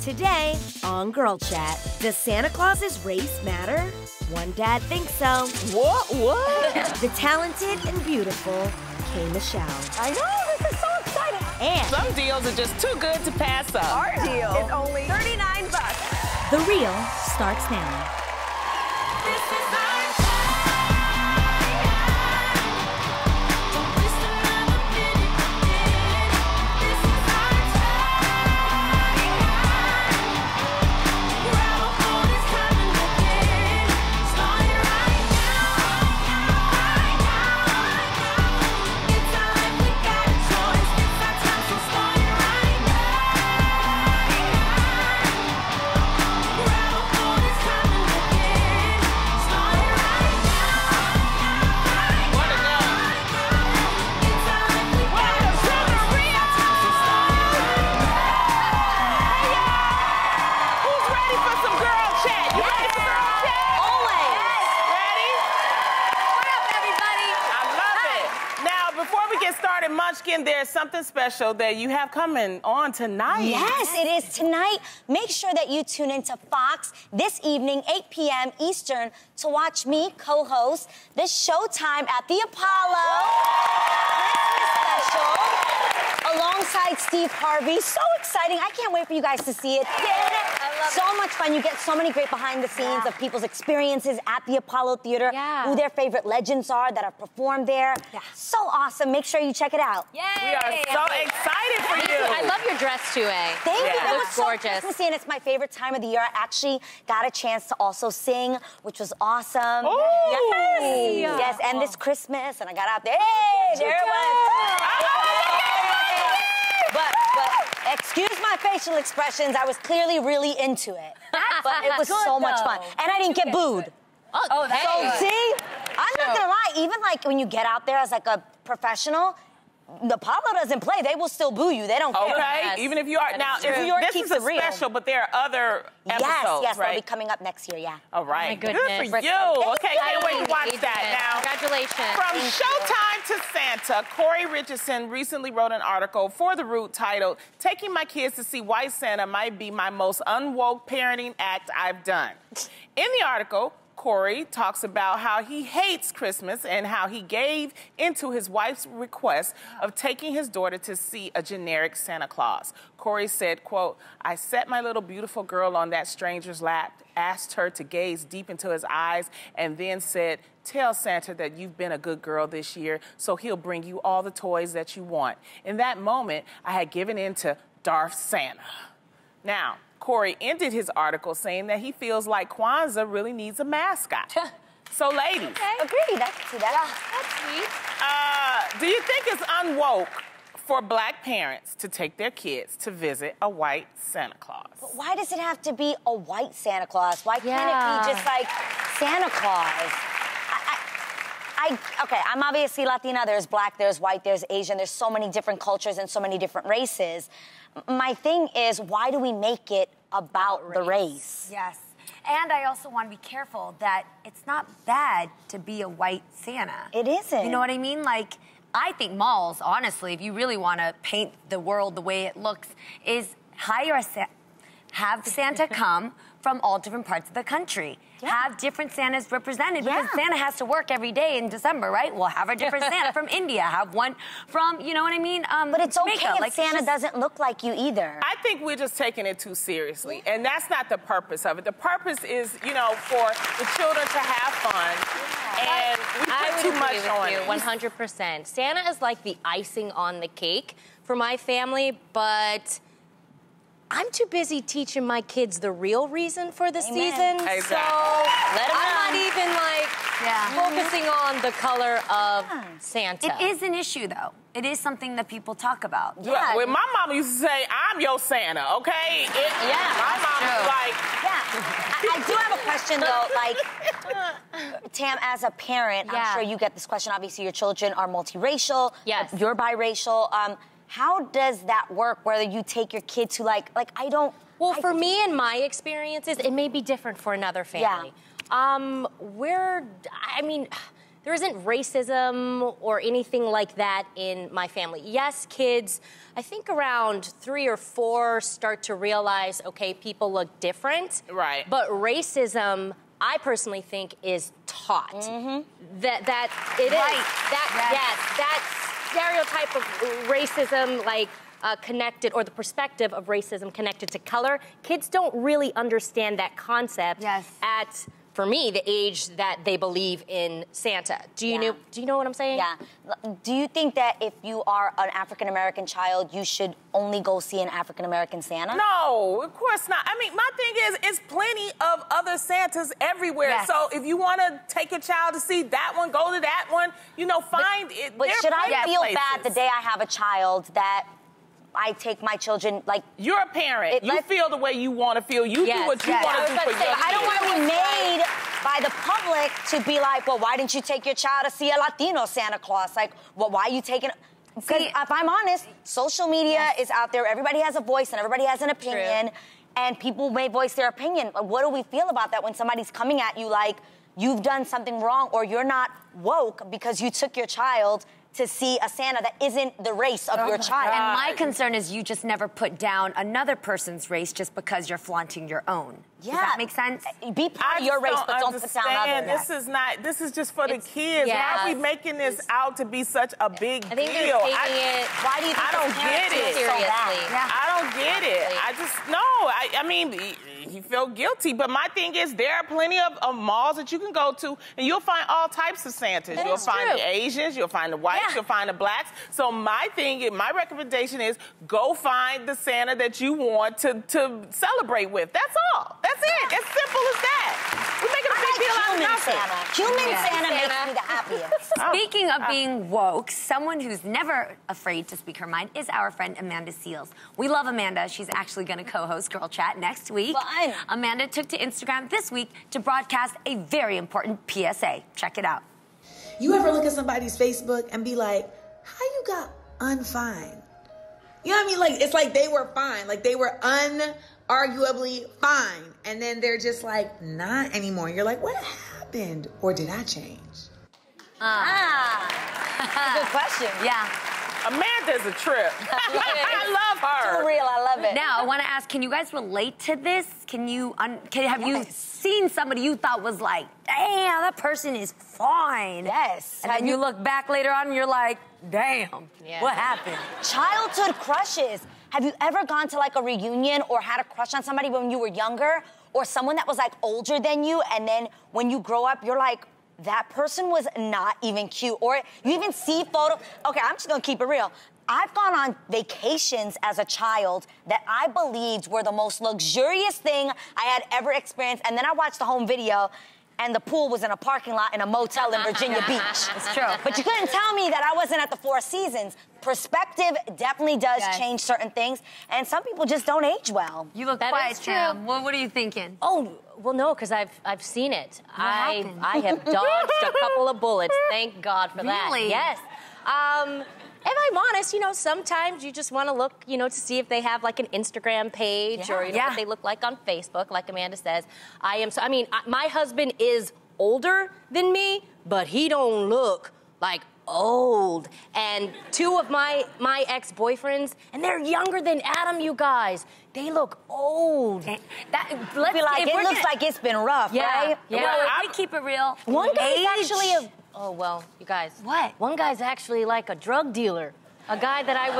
Today on Girl Chat, does Santa Claus's race matter? One dad thinks so. What? The talented and beautiful K. Michelle. I know, this is so exciting. And some deals are just too good to pass up. Our deal is only $39. The Real starts now. This is our there's something special that you have coming on tonight. Yes, it is tonight. Make sure that you tune into Fox this evening, 8 p.m. Eastern, to watch me co-host the Showtime at the Apollo Christmas special alongside Steve Harvey. So exciting. I can't wait for you guys to see it. So much fun. You get so many great behind the scenes of people's experiences at the Apollo Theater, who their favorite legends are that have performed there. So awesome. Make sure you check it out. Yay! We are so excited for you. I love your dress too, Thank you. It was gorgeous. So Christmassy, and it's my favorite time of the year. I actually got a chance to also sing, which was awesome. Oh! Yes, and this Christmas, and I got out there. Hey, there it was. But excuse my facial expressions. I was clearly really into it. But it was so much fun. And I didn't get booed. Oh, that's So, see? I'm not gonna lie, even like when you get out there as like a professional, the Apollo doesn't play. They will still boo you. They don't care. Okay, Yes. even if you are. Now, New York this keeps is a it real. special, but there are other episodes, Yes, right? they'll be coming up next year, All right. Oh my goodness. Good for you. Okay, can't wait to watch Engagement. that now. Congratulations. From Showtime to Santa, Corey Richardson recently wrote an article for The Root titled, "Taking My Kids to See White Santa Might Be My Most Unwoke Parenting Act I've Done." In the article, Corey talks about how he hates Christmas and how he gave into his wife's request of taking his daughter to see a generic Santa Claus. Corey said, quote, "I set my little beautiful girl on that stranger's lap, asked her to gaze deep into his eyes, and then said, 'Tell Santa that you've been a good girl this year, so he'll bring you all the toys that you want.' In that moment, I had given in to Darth Santa." Now, Corey ended his article saying that he feels like Kwanzaa really needs a mascot. So, ladies. Agreed. I can see that. That's sweet. Do you think it's unwoke for Black parents to take their kids to visit a white Santa Claus? But why does it have to be a white Santa Claus? Why can't it be just like Santa Claus? Okay, I'm obviously Latina. There's Black, there's white, there's Asian. There's so many different cultures and so many different races. My thing is, why do we make it about the race? Yes. And I also want to be careful that it's not bad to be a white Santa. It isn't. You know what I mean? Like, I think malls, honestly, if you really want to paint the world the way it looks, is have Santa come from all different parts of the country. Have different Santas represented because Santa has to work every day in December, right? We'll have a different Santa from India, have one from, you know what I mean? But it's okay Jamaica. if Like, Santa doesn't look like you either. I think we're just taking it too seriously, and that's not the purpose of it. The purpose is, you know, for the children to have fun, and we put too much on it. 100%. Santa is like the icing on the cake for my family, but I'm too busy teaching my kids the real reason for the season. Exactly. So I'm not even like focusing on the color of Santa. It is an issue, though. It is something that people talk about. Yeah. Well, my mama used to say, "I'm your Santa," okay? My mom was like... I do have a question, though. Like, Tam, as a parent, I'm sure you get this question. Obviously, your children are multiracial. Yes. You're biracial. How does that work, whether you take your kid to, like I don't... Well, for me and my experiences, it may be different for another family. Yeah. I mean, there isn't racism or anything like that in my family. Yes, kids, I think around 3 or 4 start to realize, okay, people look different. Right. But racism, I personally think, is taught. That it is. That stereotype of racism, like, connected, or the perspective of racism connected to color, kids don't really understand that concept at, for me, the age that they believe in Santa. Do you know what I'm saying? Yeah. Do you think that if you are an African-American child, you should only go see an African-American Santa? No, of course not. I mean, my thing is, it's plenty of other Santas everywhere. Yes. So if you want to take a child to see that one, go to that one, you know, find it. But should I feel places. bad the day I have a child that I take my children, like... You're a parent. You feel the way you want to feel. You do what you want to do for your kids. I don't want to be made by the public to be like, well, why didn't you take your child to see a Latino Santa Claus? Like, well, why are you taking... Because if I'm honest, social media is out there. Everybody has a voice and everybody has an opinion. And people may voice their opinion. But what do we feel about that when somebody's coming at you like you've done something wrong or you're not woke because you took your child to see a Santa that isn't the race of your child? And my concern is you just never put down another person's race just because you're flaunting your own. Yeah. Does that make sense? Be proud of your race, but don't put down others. This is just for the kids. Why are we making this out to be such a big deal? I think they're taking it. Why do you think I don't get it. Seriously. I don't get it. I just, no. I mean, he felt guilty, but my thing is there are plenty of malls that you can go to, and you'll find all types of Santas. You'll find the Asians, you'll find the whites, you'll find the blacks. So my recommendation is go find the Santa that you want to celebrate with. That's all. That's it. As simple as that. We're making a big deal out of nothing. Human Santa makes me the happiest. Speaking of being woke, someone who's never afraid to speak her mind is our friend Amanda Seales. We love Amanda. She's actually going to co-host Girl Chat next week. Fun. Amanda took to Instagram this week to broadcast a very important PSA. Check it out. You ever look at somebody's Facebook and be like, how you got unfine? You know what I mean? Like, it's like they were fine. Like, they were unarguably fine. And then they're just like, not anymore. You're like, what happened? Or did I change? Good question. Yeah. Amanda's a trip. I love her. For real, I love it. Now, I want to ask, can you guys relate to this? Have you seen somebody you thought was like, damn, that person is fine? Yes. And then you look back later on and you're like, damn, what happened? Childhood crushes. Have you ever gone to like a reunion or had a crush on somebody when you were younger? Or someone that was like older than you, and then when you grow up, you're like, that person was not even cute. Or you even see photos. Okay, I'm just gonna keep it real. I've gone on vacations as a child that I believed were the most luxurious thing I had ever experienced. And then I watched the home video, and the pool was in a parking lot in a motel in Virginia Beach. It's true. But you couldn't tell me that I wasn't at the Four Seasons. Perspective definitely does change certain things, and some people just don't age well. You look quiet, Sam. What are you thinking? Oh, well, no, because I've seen it. happened? I have dodged a couple of bullets. Thank God for that. Really? Yes. If I'm honest, you know, sometimes you just want to look, you know, to see if they have like an Instagram page or, you know, what they look like on Facebook, like Amanda says. My husband is older than me, but he don't look like old. And 2 of my ex-boyfriends, and they're younger than Adam, you guys. They look old. It looks like it's been rough, right? Yeah. Well, if we keep it real. One guy's actually oh, well, you guys. What? One guy's actually like a drug dealer. A guy that I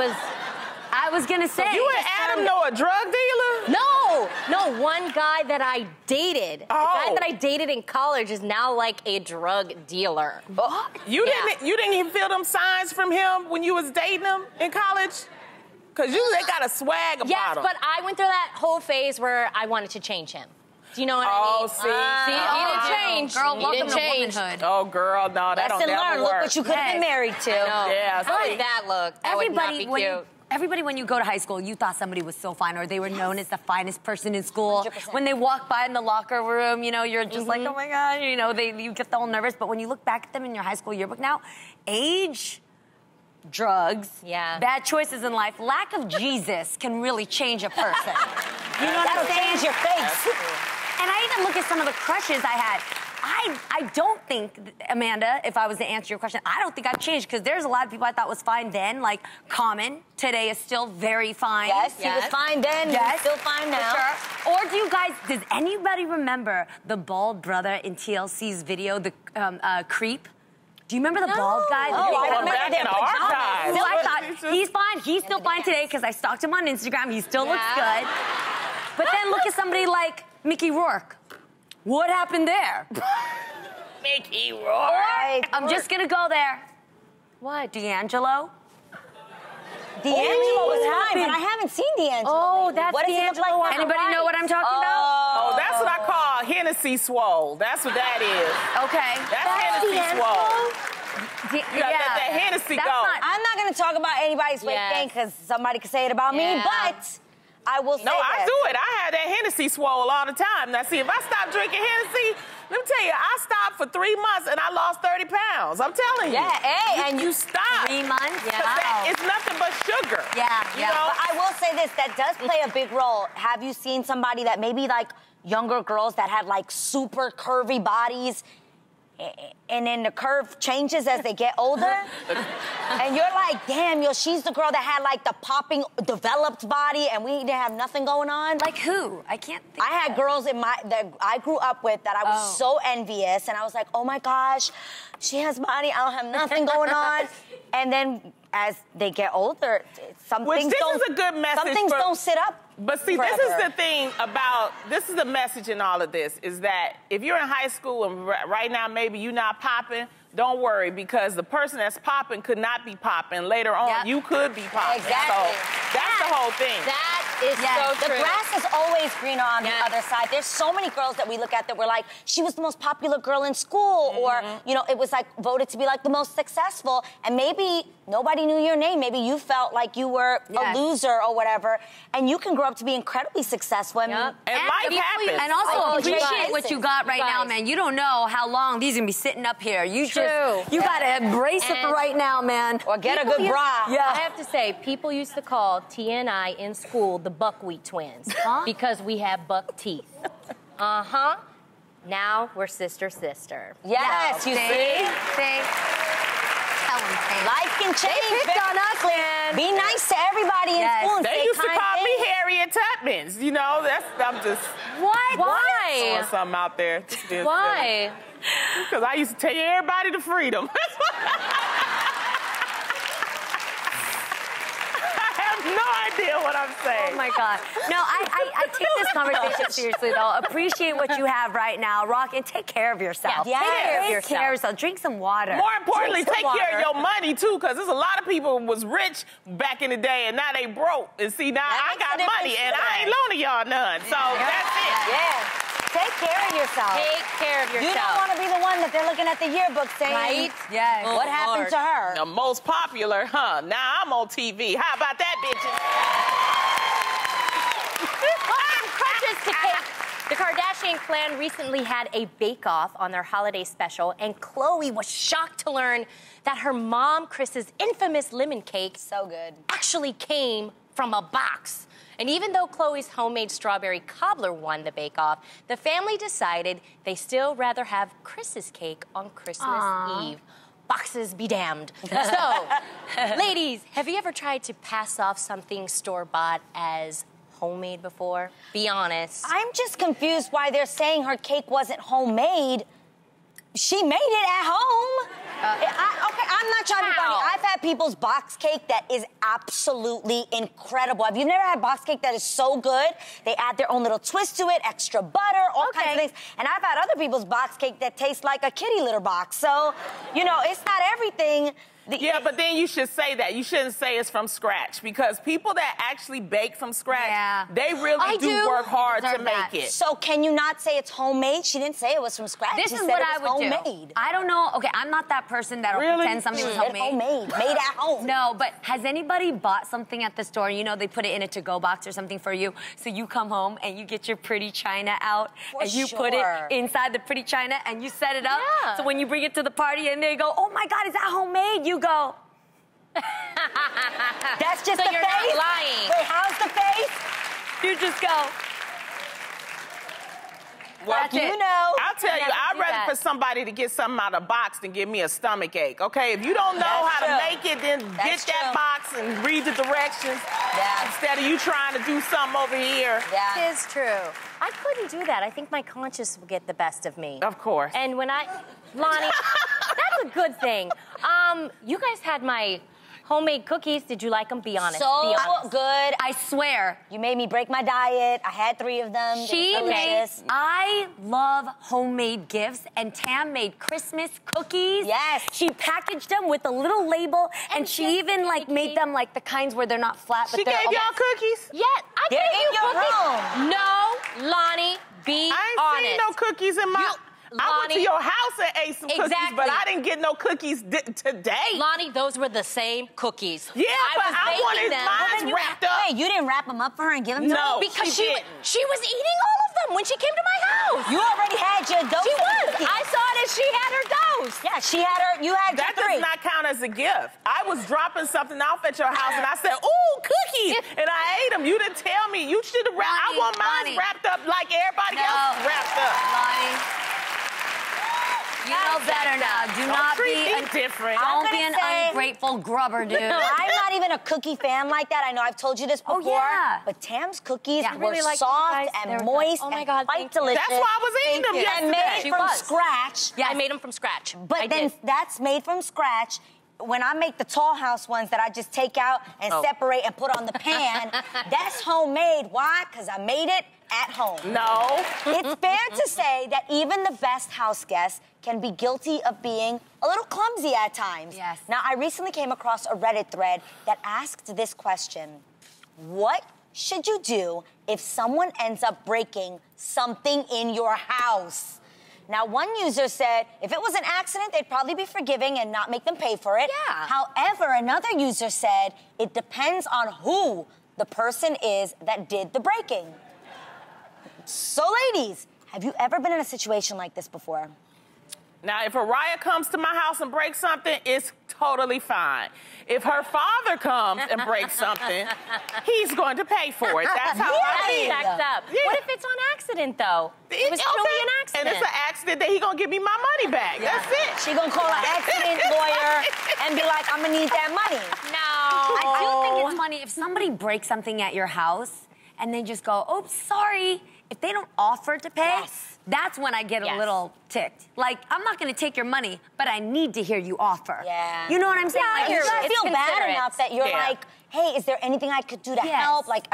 was gonna say. You and Adam know a drug dealer? No, one guy that I dated. The guy that I dated in college is now like a drug dealer. You didn't even feel them signs from him when you was dating him in college? Because they got a swag about him. Yes, but I went through that whole phase where I wanted to change him. Do you know what I mean? See, he didn't change. Girl, He welcome didn't to change. womanhood. Oh, girl, no, that don't never work. Look what you could have been married to. Yeah, I like that look. That would not be cute. Everybody, when you go to high school, you thought somebody was so fine, or they were known as the finest person in school. 100%. When they walk by in the locker room, you know, you're just like, oh my God, you know, you get all nervous. But when you look back at them in your high school yearbook now, age, drugs, bad choices in life, lack of Jesus can really change a person. You know what I'm saying? Change your face. And I even look at some of the crushes I had. I don't think, Amanda, if I was to answer your question, I don't think I've changed because there's a lot of people I thought was fine then, like Common. Today is still very fine. Yes, he was fine then. Yes. He's still fine now. Sure. Or do you guys, does anybody remember the bald brother in TLC's video, the Creep? Do you remember the bald guy? Oh, I remember back in our time. So I thought, he's fine. He's still fine today because I stalked him on Instagram. He still looks good. But then look at somebody like Mickey Rourke. What happened there? Mickey Rourke. I'm just gonna go there. What? D'Angelo? D'Angelo was fine, but I haven't seen D'Angelo. Oh, that's what does he look D'Angelo. like? Anybody know what I'm talking about? Oh, that's what I call Hennessy swole. That's what that is. Okay. That's Hennessy swole. You gotta let that Hennessy go. I'm not gonna talk about anybody's weight gain because somebody could say it about me, but I will say No, I this. do it. I have that Hennessy swole all the time. Now, see, if I stop drinking Hennessy, let me tell you, I stopped for 3 months and I lost 30 pounds. I'm telling you. Yeah, hey, and you stop. 3 months? Yeah. It's nothing but sugar. Yeah, You know? But I will say this, that does play a big role. Have you seen somebody that maybe like younger girls that had like super curvy bodies and then the curve changes as they get older? And you're like, damn, yo, she's the girl that had like the popping, developed body and we didn't have nothing going on. Like who? I can't think I had girls that I grew up with that I was so envious, and I was like, oh my gosh, she has body, I don't have nothing going on. And then as they get older, some things don't sit up. But see, forever. this is the thing about, this is the message in all of this, is that if you're in high school and right now maybe you're not popping, don't worry, because the person that's popping could not be popping. Later on, you could be popping. Exactly. So that's the whole thing. That is so true. The grass is always greener on the other side. There's so many girls that we look at that were like, she was the most popular girl in school, or, you know, it was like voted to be like the most successful, and maybe nobody knew your name. Maybe you felt like you were a loser or whatever, and you can grow up to be incredibly successful. And life happens. And also appreciate what you got right now, Right. man. You don't know how long these are gonna be sitting up here. You gotta embrace it right now, man. Or get a good bra. I have to say, people used to call Tia and I in school the buckwheat twins because we have buck teeth. Now we're sister. Yes, you see? Tell them, Life can change. They picked on us, man. Be nice to everybody in school and They say used to kind call things. me Harriet Tubmans. You know, I'm just What? Why? throwing something out there. Why? Because I used to tell everybody to freedom. No idea what I'm saying. Oh my God. No, I take this conversation seriously though. Appreciate what you have right now, rock, and take care of yourself. Yeah, take care of yourself. yourself. Drink some water. More importantly, Drink some take care of water. your money too, because there's a lot of people who was rich back in the day and now they broke. And see, now I got money and I ain't loaning y'all none. So that's it. Yeah. Take care of yourself. Take care of yourself. You don't want to be the one that they're looking at the yearbook saying, Right? Yes. what happened to her? The most popular, huh? Now I'm on TV. How about that, bitches? Crutches to cake. The Kardashian clan recently had a bake-off on their holiday special, and Khloé was shocked to learn that her mom, Kris's infamous lemon cake, So good. actually came from a box. And even though Khloé's homemade strawberry cobbler won the bake-off, the family decided they still rather have Kris's cake on Christmas Eve. Boxes be damned. So, ladies, have you ever tried to pass off something store-bought as homemade before? Be honest. I'm just confused why they're saying her cake wasn't homemade. She made it at home. I'm not trying to be funny. I've had people's box cake that is absolutely incredible. Have you never had box cake that is so good? They add their own little twist to it, extra butter, all kinds of things. And I've had other people's box cake that tastes like a kitty litter box. So, you know, it's not everything. Yeah, but then you should say that. You shouldn't say it's from scratch, because people that actually bake from scratch, they really do work hard to make it. So can you not say it's homemade? She didn't say it was from scratch. This she is said what it I was would homemade. do. I don't know. Okay, I'm not that person that'll pretend something was homemade. Homemade, made at home. No, but has anybody bought something at the store? You know, they put it in a to-go box or something for you. So you come home and you get your pretty china out and you put it inside the pretty china and you set it up. Yeah. So when you bring it to the party and they go, oh my God, is that homemade? You go, that's just so the you're face? not lying. Wait, how's the face? you just go. Well, You know. I'll tell you, I'd rather for somebody to get something out of the box than give me a stomach ache, okay? If you don't know how to make it, then get that box and read the directions instead of you trying to do something over here. It is true. I couldn't do that. I think my conscience will get the best of me. Of course. And when Lonnie, that's a good thing. You guys had my homemade cookies. Did you like them? Be honest. So good. I swear. You made me break my diet. I had 3 of them. I love homemade gifts, and Tam made Christmas cookies. Yes. She packaged them with a little label, and she even like made them like the kinds where they're not flat, but she they're gave y'all cookies? Yeah, I They're gave in you your cookies. room. No, Lonnie, be honest. I ain't seen no cookies in my... I went to your house and ate some cookies, but I didn't get no cookies today. Lonnie, those were the same cookies. Yeah, but I wanted mine wrapped up. Hey, you didn't wrap them up for her and give them to her? No, because she was eating all of them when she came to my house. You already had your dose. She of was. cookies. I saw that she had her dose. Yeah, she had her. You had That your 3. does not count as a gift. I was dropping something off at your house, and I said, ooh, cookies, and I ate them. You didn't tell me. You should have wrapped. I want mine wrapped up like everybody else wrapped up. Lonnie. You know better now. Do not be different. Don't be an ungrateful grubber, dude. I'm not even a cookie fan like that. I know I've told you this before. But Tam's cookies were soft and moist and quite delicious. That's why I was eating them yesterday. And made from scratch. Yeah, I made them from scratch. But then that's made from scratch. When I make the Tall House ones that I just take out and separate and put on the pan, that's homemade. Why? Because I made it at home. No. It's fair to say that even the best house guests can be guilty of being a little clumsy at times. Yes. Now, I recently came across a Reddit thread that asked this question. What should you do if someone ends up breaking something in your house? Now, one user said if it was an accident, they'd probably be forgiving and not make them pay for it. Yeah. However, another user said it depends on who the person is that did the breaking. So, ladies, have you ever been in a situation like this before? Now, if Araya comes to my house and breaks something, it's totally fine. If her father comes and breaks something, he's going to pay for it. That's how I feel. Up. Yeah. What if it's on accident, though? It was truly an accident. And it's an accident that he's going to give me my money back. Yeah. That's it. She going to call an accident lawyer and be like, I'm going to need that money. No. I do think it's funny if somebody breaks something at your house and they just go, oops, sorry. If they don't offer to pay, that's when I get a little ticked. Like, I'm not going to take your money, but I need to hear you offer. Yeah. You know what I'm saying? Yeah, like, you gotta feel bad enough that you're like, hey, is there anything I could do to help? Like,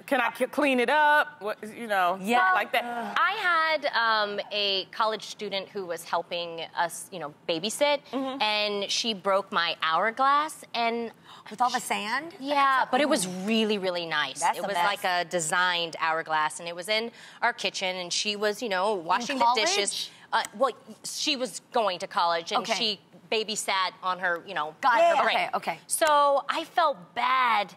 Can I clean it up? What, you know, stuff like that. I had a college student who was helping us, babysit, and she broke my hourglass and... With all the sand? Yeah, but it was really, really nice. That's it the was best. like a designed hourglass, and it was in our kitchen, and she was, washing the dishes. Well, she was going to college, and she babysat on her, her break. Okay. So I felt bad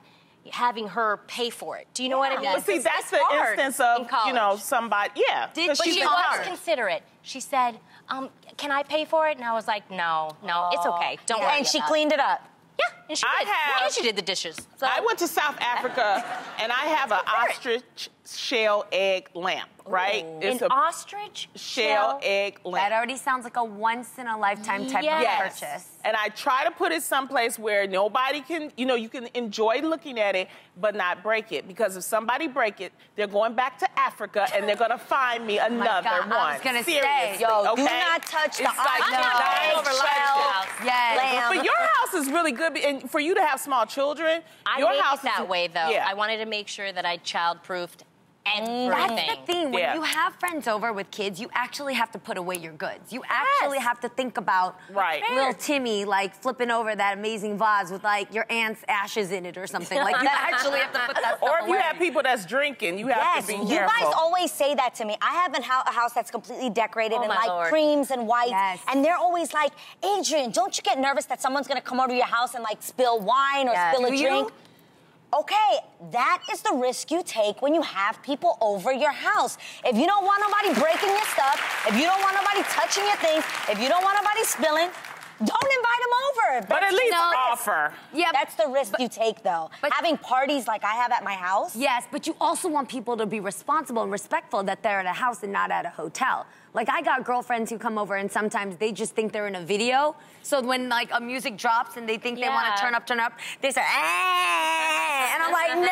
having her pay for it. Do you know what I mean? But see, that's the instance of, somebody, But she was considerate. She said, can I pay for it? And I was like, no, it's okay. Don't worry. And she cleaned it up. Yeah, and she did. And she did the dishes. So. I went to South Africa, and I have an ostrich shell egg lamp, right? It's an ostrich shell egg lamp. That already sounds like a once-in-a-lifetime type of purchase. And I try to put it someplace where nobody can, you can enjoy looking at it, but not break it. Because if somebody break it, they're going back to Africa, and they're going to find me another one. I was going to say. Yo, do not touch the ostrich shell lamp. But your house is really good, and for you to have small children, your house is that way, though. Yeah. I wanted to make sure that I child-proofed everything. That's the thing. When you have friends over with kids, you actually have to put away your goods. You actually have to think about little Timmy, like, flipping over that amazing vase with, like, your aunt's ashes in it or something. Like, you actually have to put that stuff Or if away. you have people that's drinking, you have to be careful. You guys always say that to me. I have a house that's completely decorated in, like, creams and whites. And they're always like, Adrian, don't you get nervous that someone's going to come over to your house and, like, spill wine or spill a drink? Okay, that is the risk you take when you have people over your house. If you don't want nobody breaking your stuff, if you don't want nobody touching your things, if you don't want nobody spilling, Don't invite them over. But at least offer. Yeah, That's the risk you take, though. Having parties like I have at my house. Yes, but you also want people to be responsible and respectful that they're at a house and not at a hotel. Like, I got girlfriends who come over and sometimes they just think they're in a video. So when, like, a music drops and they think they want to turn up, they say, and I'm like, no.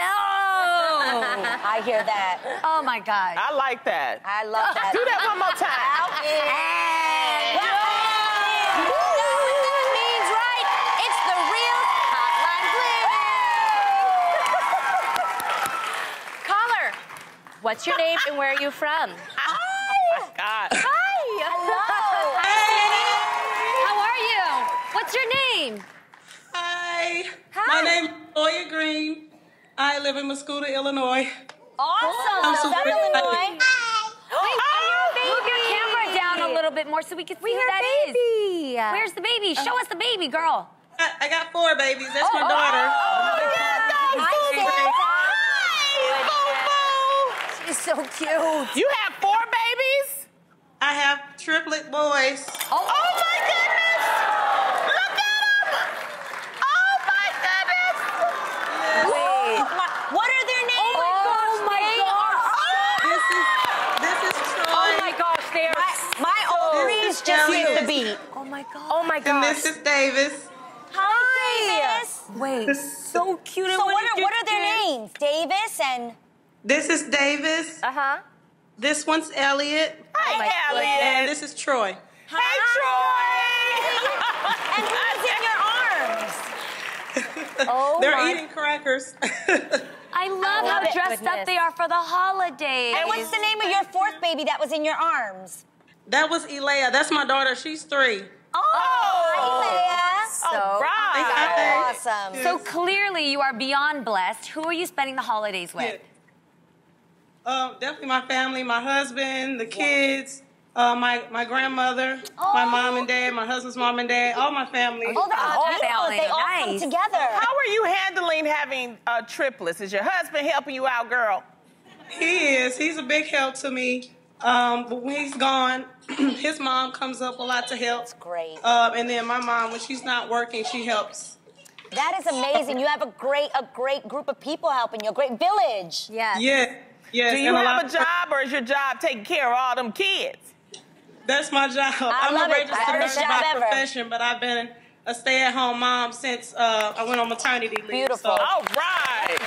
I hear that. Oh, my God. I like that. I love that. Do that one more time. You know what that means, right? It's the real Hotline Bling. Caller, what's your name and where are you from? God. Hi. Hello. How are you? What's your name? Hi. My name is Khloé Green. I live in Mascouda, Illinois. Awesome. super Southern Illinois. Wait, move your camera down a little bit more so we can see who that is. Where's the baby? Show us the baby, girl. I got 4 babies. That's my daughter. She's so cute. You have 4 babies? I have triplet boys. Oh my goodness! Look at them! Oh my goodness! Wait. What are their names? Oh my gosh. This is Troy. Oh my gosh, they are. My ovaries just hit the beat. Oh my God. Oh my And gosh. this is Davis. Hi, Davis. Wait, so cute. So what are their names? Davis and... This is Davis. Uh-huh. This one's Elliot. Hi, And Elliot. this is Troy. Hey, Troy. And who's in your arms? Oh They're eating crackers. I love how dressed up they are for the holidays. And what's the name of your 4th baby that was in your arms? That was Elea. That's my daughter. She's 3. All right. Awesome. So clearly you are beyond blessed. Who are you spending the holidays with? Definitely my family, my husband, the kids, my grandmother, my mom and dad, my husband's mom and dad, all my family. Oh, the whole family. They all come Nice. together. How are you handling having triplets? Is your husband helping you out, girl? He is. He's a big help to me. But when he's gone, his mom comes up a lot to help. That's great. And then my mom, when she's not working, she helps. That is amazing. You have a great group of people helping you, a great village. Yeah. Yeah. Yes. Do you and have a job, or is your job taking care of all them kids? That's my job. I'm love a it. registered nurse Job by ever. profession, but I've been a stay-at-home mom since I went on maternity leave. Beautiful. So. All right.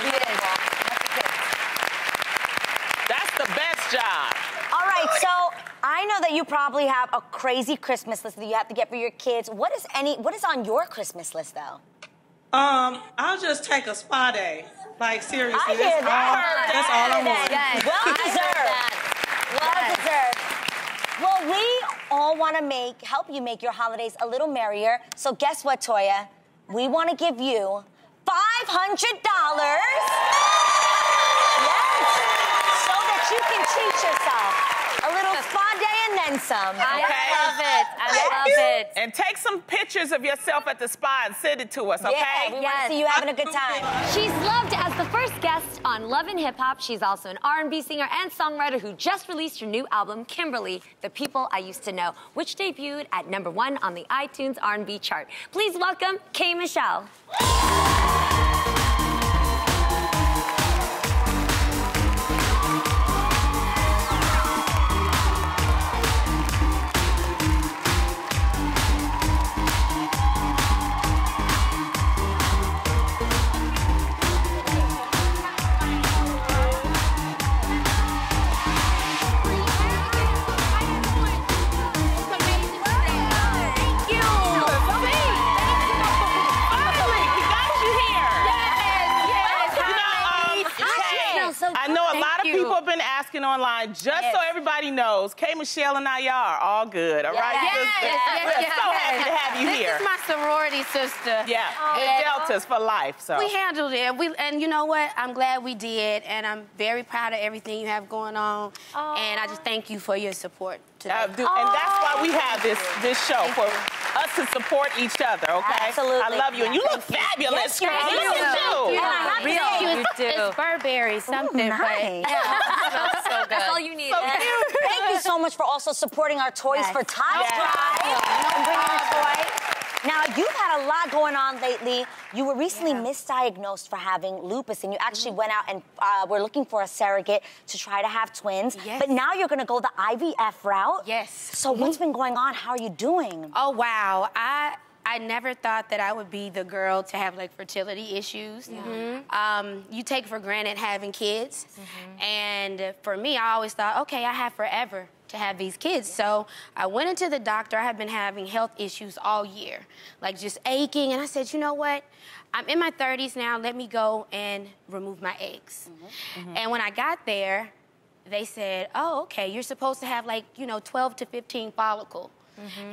That's the best job. All right, so I know that you probably have a crazy Christmas list that you have to get for your kids. What is on your Christmas list, though? I'll just take a spa day. Like, seriously. I hear that. That's all I want. Well deserved. Well, we all want to help you make your holidays a little merrier. So guess what, Toya? We want to give you $500. Yes. So that you can treat yourself. A little spa day and then some. I love it. I love it. And take some pictures of yourself at the spa and send it to us, okay? Yeah, we want to see you having a good time. She's loved as the first guest on Love and Hip Hop. She's also an R&B singer and songwriter who just released her new album, Kimberly, The People I Used to Know, which debuted at #1 on the iTunes R&B chart. Please welcome K. Michelle. Online, just so everybody knows, K. Michelle and I are all good, all right? We're so happy to have you here. This is my sorority sister. Yeah, and Deltas for life, so. We handled it, and you know what? I'm glad we did, and I'm very proud of everything you have going on, and I just thank you for your support today. And that's why we have this show, for us to support each other, okay? Absolutely. I love you, and you look fabulous. Yes, you do. Look at you. You do. It's Burberry, something, nice. So good. That's all you need. Thank you so much for also supporting our Toys for Tots drive. Bringing a toy. Now, you've had a lot going on lately. You were recently misdiagnosed for having lupus, and you actually went out and were looking for a surrogate to try to have twins. Yes. But now you're going to go the IVF route. Yes. So what's been going on? How are you doing? Oh, wow. I never thought that I would be the girl to have, like, fertility issues. You take for granted having kids. And for me, I always thought, okay, I have forever to have these kids. So I went into the doctor. I have been having health issues all year, like just aching. And I said, you know what? I'm in my 30s now. Let me go and remove my eggs. And when I got there, they said, oh, okay, you're supposed to have, like, 12 to 15 follicles.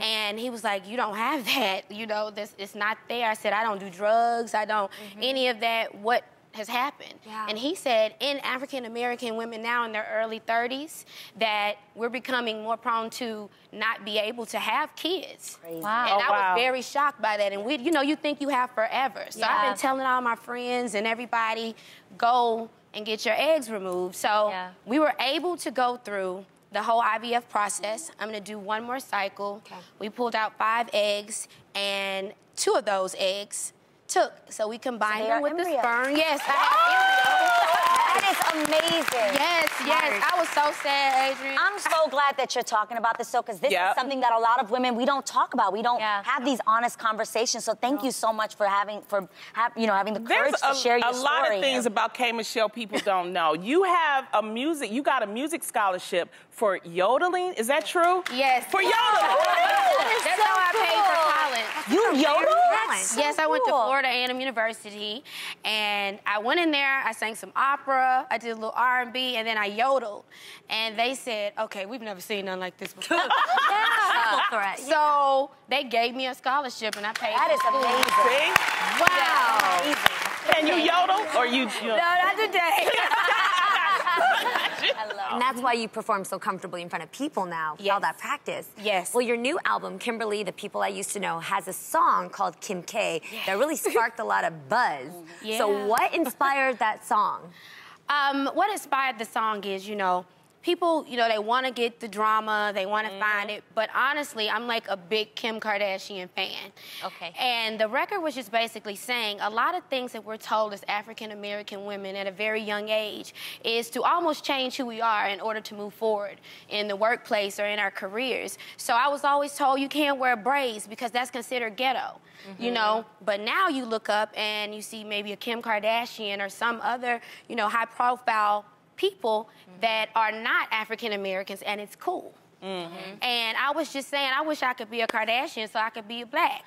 And he was like, you don't have that, it's not there. I said, I don't do drugs, I don't any of that. What has happened? And he said, in African-American women now in their early 30s, that we're becoming more prone to not be able to have kids. Crazy. Wow. And I was very shocked by that. And you think you have forever. So I've been telling all my friends and everybody, go and get your eggs removed. So we were able to go through the whole IVF process. I'm gonna do one more cycle. We pulled out 5 eggs, and 2 of those eggs took. So we combined them with the sperm. Yes, I have That is amazing. Yes. I was so sad, Adrian. I'm so glad that you're talking about this, because this is something that a lot of women, we don't talk about. We don't have these honest conversations. So thank you so much for having the courage to share your story. There's a lot of things about K. Michelle people don't know. You have you got a music scholarship for yodeling. Is that true? Yes. For yodeling. That's how I paid for college. You yodel? Yes, I went to Florida A&M University, and I went in there, I sang some opera, I did a little R&B, and then I yodeled. And they said, okay, we've never seen nothing like this before. So they gave me a scholarship, and I paid That is amazing. Wow. Can you yodel, or you? No, not today. And that's why you perform so comfortably in front of people now, with all that practice. Yes. Well, your new album, Kimberly, The People I Used to Know, has a song called Kim K that really sparked a lot of buzz. So what inspired that song? What inspired the song is, people, they want to get the drama, they want to find it, but honestly, I'm like a big Kim Kardashian fan. Okay. And the record was just basically saying a lot of things that we're told as African-American women at a very young age is to almost change who we are in order to move forward in the workplace or in our careers. So I was always told you can't wear braids because that's considered ghetto. But now you look up and you see maybe a Kim Kardashian or some other, high-profile people that are not African Americans, and it's cool. And I was just saying, I wish I could be a Kardashian so I could be a black.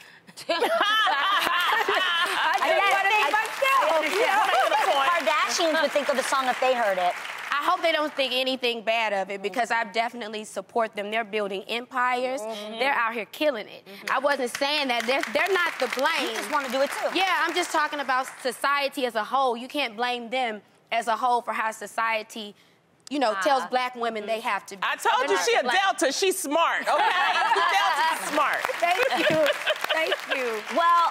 Kardashians would think of the song if they heard it. I hope they don't think anything bad of it, because I definitely support them. They're building empires. They're out here killing it. I wasn't saying that. They're not the blame. You just want to do it too. Yeah, I'm just talking about society as a whole. You can't blame them as a whole for how society, tells black women they have to be. I told you she a Delta. She's smart, okay? Delta's smart. Thank you. Thank you. Well,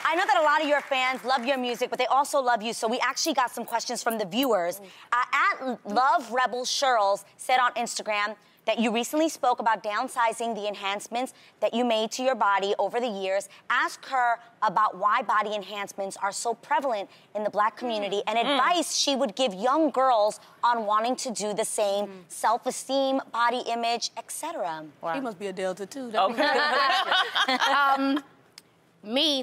I know that a lot of your fans love your music, but they also love you, so we actually got some questions from the viewers. At Love Rebel Shirls said on Instagram that you recently spoke about downsizing the enhancements that you made to your body over the years. Ask her about why body enhancements are so prevalent in the black community and advice she would give young girls on wanting to do the same, self-esteem, body image, etc. She must be a Delta too.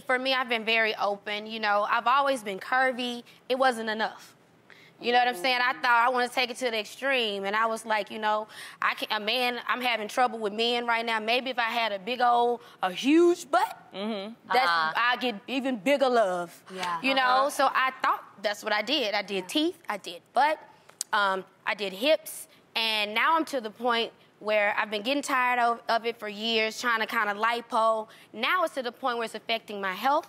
For me, I've been very open. I've always been curvy. It wasn't enough. You know what I'm saying? I thought I want to take it to the extreme, and I was like, I'm having trouble with men right now. Maybe if I had a huge butt, I get even bigger love. So I thought that's what I did. I did teeth, I did butt, I did hips, and now I'm to the point where I've been getting tired of it for years, trying to kind of lipo. Now it's to the point where it's affecting my health.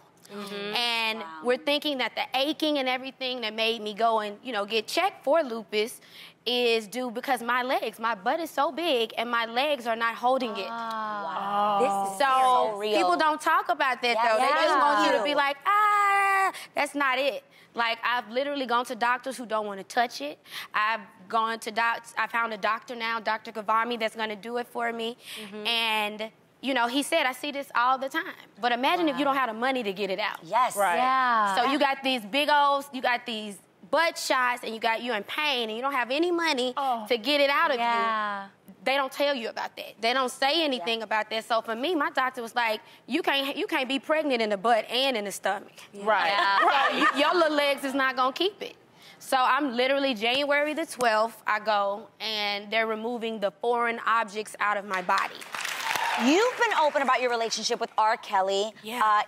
And we're thinking that the aching and everything that made me go and, get checked for lupus is due because my butt is so big and my legs are not holding it. This is so real. People don't talk about that though. They just want you to be like, that's not it. Like, I've literally gone to doctors who don't want to touch it. I found a doctor now, Dr. Gavami, that's going to do it for me. And you know, he said, I see this all the time. But imagine if you don't have the money to get it out. Yes. Right. Yeah. So you got these big old, you got these butt shots, and you're in pain, and you don't have any money to get it out of you. They don't tell you about that. They don't say anything about that. So for me, my doctor was like, you can't be pregnant in the butt and in the stomach. Right. So your little legs is not gonna keep it. So I'm literally January the 12th, I go, and they're removing the foreign objects out of my body. You've been open about your relationship with R. Kelly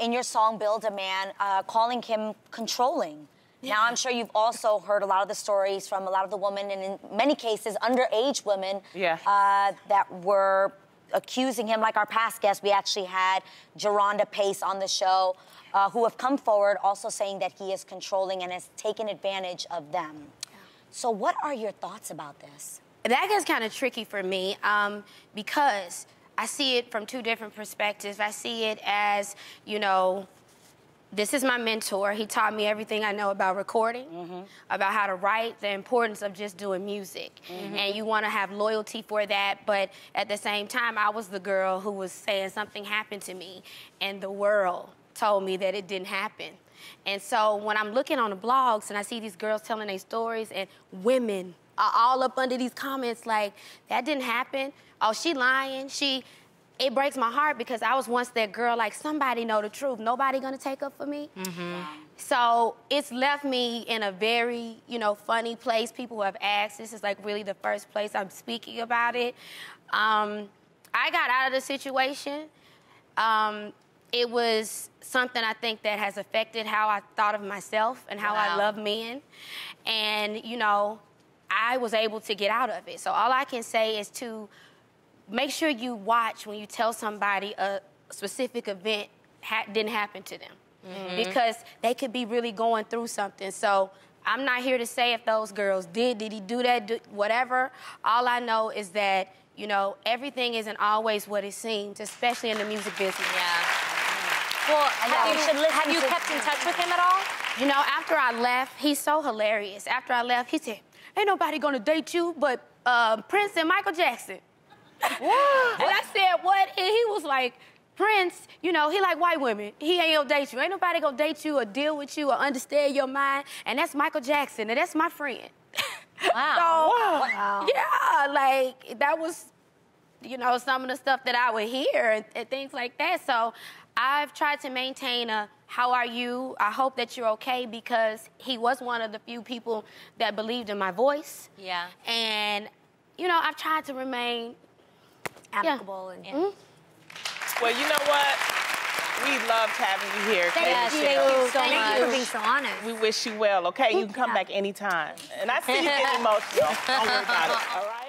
in your song Build a Man, calling him controlling. Now, I'm sure you've also heard a lot of the stories from a lot of the women, and in many cases, underage women that were accusing him. Like our past guest, we actually had Geronda Pace on the show, who have come forward also saying that he is controlling and has taken advantage of them. So what are your thoughts about this? That gets kind of tricky for me because I see it from two different perspectives. I see it as, you know, this is my mentor. He taught me everything I know about recording, about how to write, the importance of just doing music. And you want to have loyalty for that, but at the same time, I was the girl who was saying something happened to me, and the world told me that it didn't happen. And so when I'm looking on the blogs and I see these girls telling their stories, and women are all up under these comments like, that didn't happen. Oh, she lying. It breaks my heart because I was once that girl, like, somebody know the truth. Nobody gonna take up for me. So it's left me in a very, you know, funny place. People who have asked, this is like really the first place I'm speaking about it. I got out of the situation. It was something I think that has affected how I thought of myself and how I love men. And, you know, I was able to get out of it. So all I can say is to make sure you watch when you tell somebody a specific event didn't happen to them. Because they could be really going through something. So I'm not here to say if those girls did he do that, whatever. All I know is that, you know, everything isn't always what it seems, especially in the music business. Well, have you kept in touch with him at all? You know, after I left, he's so hilarious. After I left, he said, ain't nobody gonna date you but Prince and Michael Jackson. And I said, what? And he was like, Prince, you know, he like white women. He ain't gonna date you. Ain't nobody gonna date you or deal with you or understand your mind. And that's Michael Jackson, and that's my friend. Wow. So, yeah, like, that was, you know, some of the stuff that I would hear and things like that. So I've tried to maintain a, how are you? I hope that you're okay, because he was one of the few people that believed in my voice. And, you know, I've tried to remain amicable. Well, you know what? We loved having you here. Thank you so much for being so honest. We wish you well, okay? You can come back anytime. And I see you getting emotional. Don't worry about it, all right?